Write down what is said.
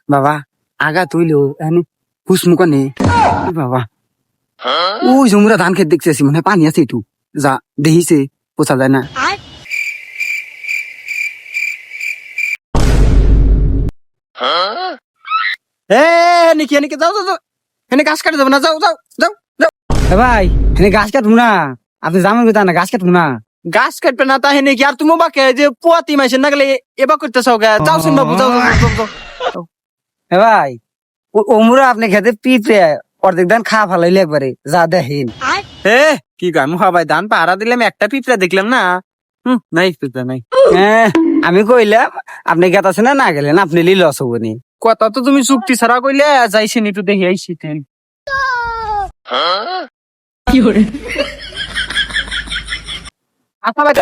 বাবা আগা তুইলো এনে হুসমুকা নে বাবা ওই জমুরা ধান খেত দেখতেছি মনে হয় পানি আছে একটু যা দেখিছে পোছা যায় না নাকি এনেকে যাও যাও যাও এনে গাছ কাটে যাবো না যাও যাও যাও যাও ভাই এনে গাছ কাটবো না আপনি জামেন কোথা না গাছ কাটবো না গাছ কাটবে না তা হেনে কি আর তুমি বাকে যে পোয়াতি মাইছেন না গেলে এবার করতেছ যাও শুন বাবু যাও যাও যাও ভাই ওমরা আপনি খেতে পিঁপড়ে অর্ধেক ধান খাওয়া ফালাইলে একবারে যা দেখেন কি গান ভাই ধান পাহারা দিলাম একটা পিঁপড়া দেখলাম না নাই পিঁপড়া নাই আমি কইলাম আপনি গেতাছেন না গেলেন আপনি লিল হবনি কথা তো তুমি চুক্তি ছাড়া কইলে যাইছেন একটু দেখি আইসি আচ্ছা ভাই